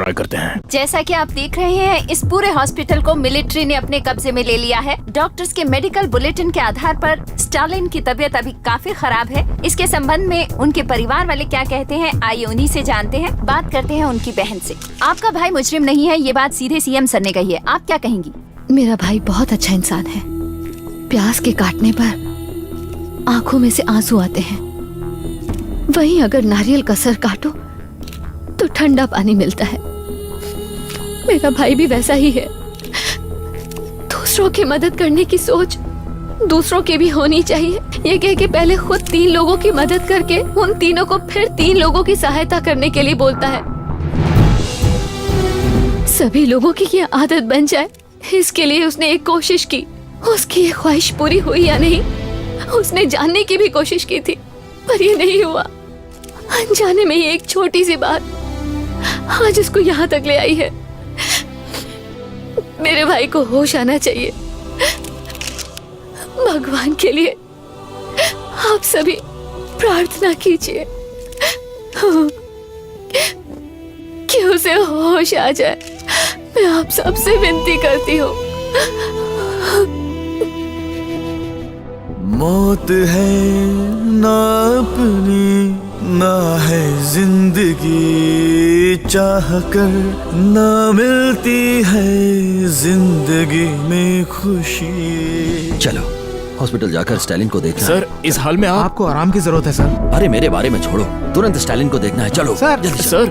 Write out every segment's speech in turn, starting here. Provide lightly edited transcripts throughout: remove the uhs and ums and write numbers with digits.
Try करते हैं। जैसा कि आप देख रहे हैं, इस पूरे हॉस्पिटल को मिलिट्री ने अपने कब्जे में ले लिया है। डॉक्टर्स के मेडिकल बुलेटिन के आधार पर स्टालिन की तबीयत अभी काफी खराब है। इसके संबंध में उनके परिवार वाले क्या कहते हैं, आइए उन्हीं से जानते हैं। बात करते हैं उनकी बहन से। आपका भाई मुजरिम नहीं है, ये बात सीधे सीएम सर ने कही है, आप क्या कहेंगी? मेरा भाई बहुत अच्छा इंसान है। प्यास के काटने पर आंखों में से आंसू आते हैं, वहीं अगर नारियल का सर काटो तो ठंडा पानी मिलता है। मेरा भाई भी वैसा ही है। दूसरों की मदद करने की सोच दूसरों की भी होनी चाहिए। ये कह के पहले खुद 3 लोगों की मदद करके उन तीनों को फिर 3 लोगों की सहायता करने के लिए बोलता है। सभी लोगों की ये आदत बन जाए, इसके लिए उसने एक कोशिश की। उसकी ये ख्वाहिश पूरी हुई या नहीं, उसने जानने की भी कोशिश की थी, पर ये नहीं हुआ। अनजाने में ही एक छोटी सी बात आज उसको यहाँ तक ले आई है। मेरे भाई को होश आना चाहिए। भगवान के लिए आप सभी प्रार्थना कीजिए कि उसे होश आ जाए। मैं आप सबसे विनती करती हूँ। मौत है ना अपनी ना है जिंदगी, चाह कर ना मिलती है जिंदगी में खुशी। चलो हॉस्पिटल जाकर स्टालिन को देखना सर इस हाल में आपको आराम की जरूरत है सर। अरे मेरे बारे में छोड़ो, तुरंत स्टालिन को देखना है। चलो सर। जल्दी सर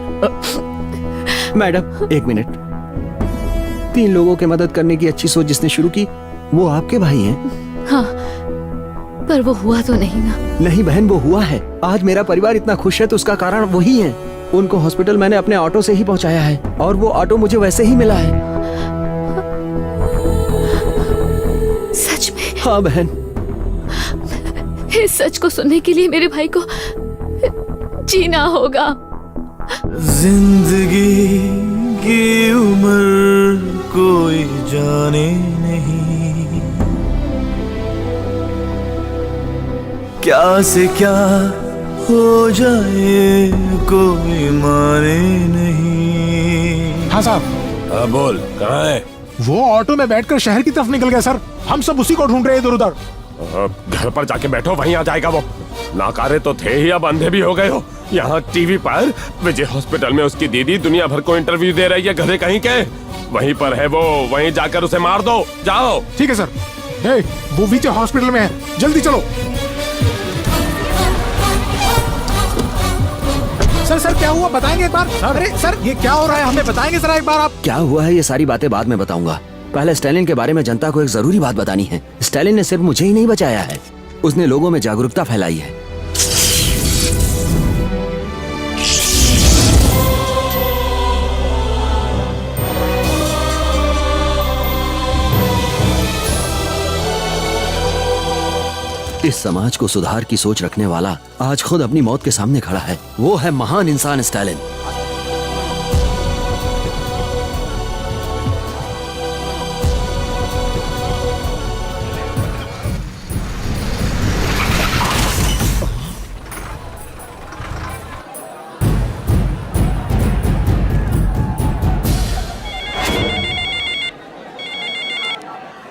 मैडम 1 मिनट। 3 लोगों की मदद करने की अच्छी सोच जिसने शुरू की वो आपके भाई हैं। हाँ, पर वो हुआ तो नहीं ना। नहीं बहन, वो हुआ है। आज मेरा परिवार इतना खुश है तो उसका कारण वही है। उनको हॉस्पिटल मैंने अपने ऑटो से ही पहुंचाया है और वो ऑटो मुझे वैसे ही मिला है। सच में? हाँ बहन। इस सच को सुनने के लिए मेरे भाई को जीना होगा। जिंदगी की उम्र कोई जाने नहीं, क्या से क्या हो जाए कोई माने नहीं। हाँ साहब। हाँ बोल, कहाँ है? वो ऑटो में बैठकर शहर की तरफ निकल गया सर। हम सब उसी को ढूंढ रहे हैं इधर उधर। घर पर जाके बैठो, वहीं आ जाएगा वो। नाकारे तो थे ही, अब अंधे भी हो गए हो। यहाँ टीवी पर विजय हॉस्पिटल में उसकी दीदी दुनिया भर को इंटरव्यू दे रही है, गधे कहीं के। वहीं पर है वो, वहीं जाकर उसे मार दो। जाओ। ठीक है सर। हे, वो विजय हॉस्पिटल में है, जल्दी चलो। सर सर क्या हुआ बताएंगे एक बार? अरे सर ये क्या हो रहा है, हमें बताएंगे जरा एक बार आप। क्या हुआ है ये सारी बातें बाद में बताऊंगा। पहले स्टालिन के बारे में जनता को एक जरूरी बात बतानी है। स्टालिन ने सिर्फ मुझे ही नहीं बचाया है, उसने लोगों में जागरूकता फैलाई है। इस समाज को सुधार की सोच रखने वाला आज खुद अपनी मौत के सामने खड़ा है। वो है महान इंसान स्टालिन।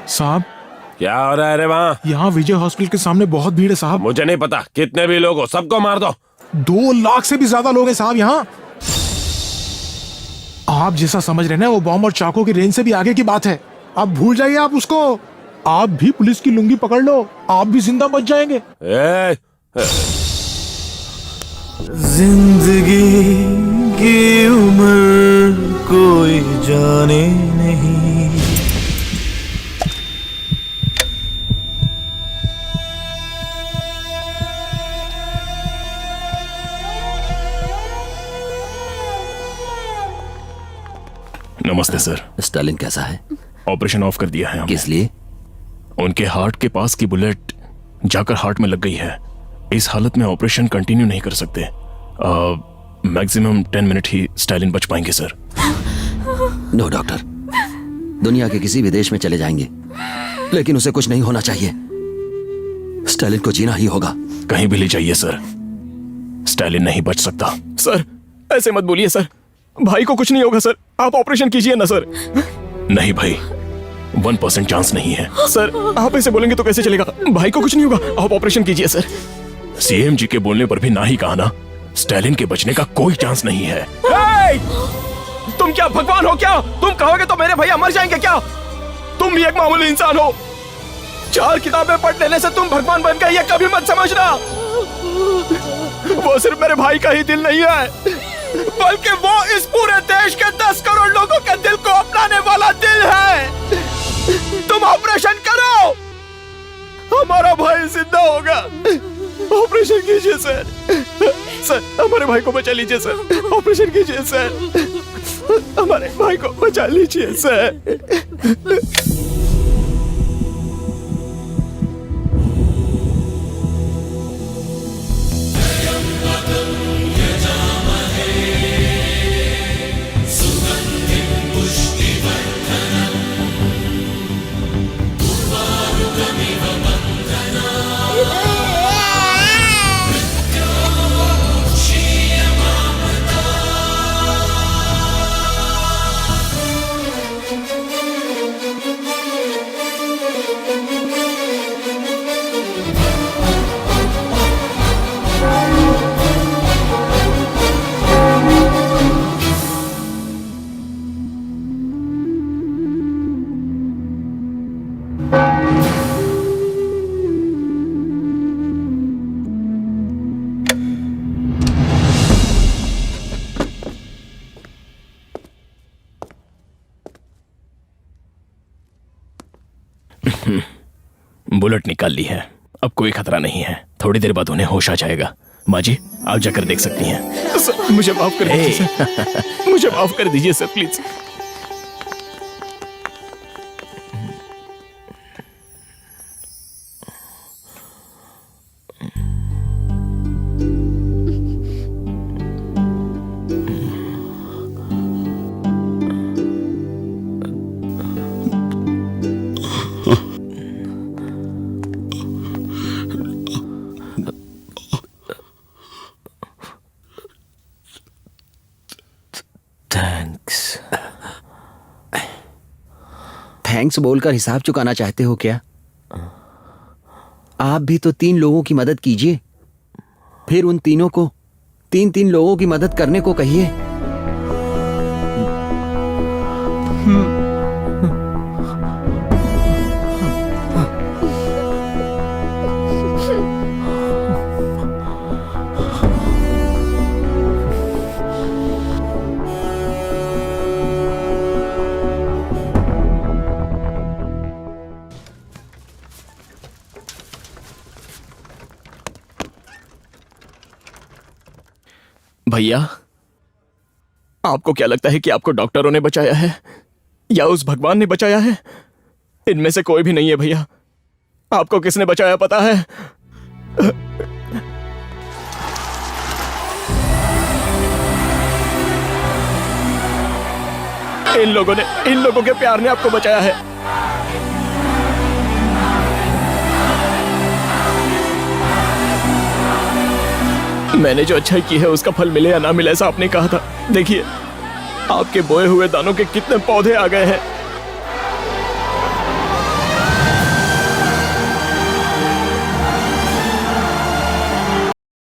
साहब क्या हो रहा है रे वहाँ? यहाँ विजय हॉस्पिटल के सामने बहुत भीड़ है साहब। मुझे नहीं पता कितने भी लोग हो, सबको मार दो। 2 लाख से भी ज्यादा लोग हैं साहब यहाँ। आप जैसा समझ रहे हैं ना, वो बॉम्ब और चाकू की रेंज से भी आगे की बात है। आप भूल जाइए आप उसको। आप भी पुलिस की लुंगी पकड़ लो, आप भी जिंदा बच जाएंगे। जिंदगी की उम्र कोई जाने नहीं, नमस्ते सर। स्टालिन कैसा है? ऑपरेशन ऑफ कर दिया है हमने। किस लिए? उनके हार्ट के पास की बुलेट जाकर हार्ट में लग गई है। इस हालत में ऑपरेशन कंटिन्यू नहीं कर सकते। मैक्सिमम 10 मिनट ही स्टालिन बच पाएंगे सर। नो डॉक्टर, दुनिया के किसी भी देश में चले जाएंगे, लेकिन उसे कुछ नहीं होना चाहिए। स्टालिन को जीना ही होगा। कहीं भी ले जाइए सर, स्टालिन नहीं बच सकता। सर ऐसे मत बोलिए सर, भाई को कुछ नहीं होगा सर, आप ऑपरेशन कीजिए ना सर। नहीं भाई, 1% चांस नहीं है सर। आप ऐसे बोलेंगे तो कैसे चलेगा? भाई को कुछ नहीं होगा, आप ऑपरेशन कीजिए सर। सीएम जी के बोलने पर भी ना ही कहा ना, स्टालिन के बचने का कोई चांस नहीं है। तुम क्या भगवान हो क्या? तुम कहोगे तो मेरे भैया मर जाएंगे क्या? तुम भी एक मामूली इंसान हो। 4 किताबें पढ़ लेने से तुम भगवान बन गए, ये कभी मत समझना। वो सिर्फ मेरे भाई का ही दिल नहीं है, बल्कि वो इस पूरे देश के 10 करोड़ लोगों के दिल को अपनाने वाला दिल है। तुम ऑपरेशन करो, हमारा भाई जिंदा होगा। ऑपरेशन कीजिए सर। सर, हमारे भाई को बचा लीजिए सर। ऑपरेशन कीजिए सर, हमारे भाई को बचा लीजिए सर। बुलेट निकाल ली है, अब कोई खतरा नहीं है। थोड़ी देर बाद उन्हें होश आ जाएगा। माँ जी, आप जाकर देख सकती हैं। सर, मुझे माफ कर दीजिए सर। मुझे माफ कर दीजिए सर, प्लीज। थैंक्स बोलकर हिसाब चुकाना चाहते हो क्या? आप भी तो 3 लोगों की मदद कीजिए, फिर उन तीनों को 3 लोगों की मदद करने को कहिए। भैया, आपको क्या लगता है कि आपको डॉक्टरों ने बचाया है या उस भगवान ने बचाया है? इनमें से कोई भी नहीं है भैया। आपको किसने बचाया पता है? इन लोगों के प्यार ने आपको बचाया है। मैंने जो अच्छाई की है उसका फल मिले या ना मिले, ऐसा आपने कहा था। देखिए, आपके बोए हुए दानों के कितने पौधे आ गए हैं।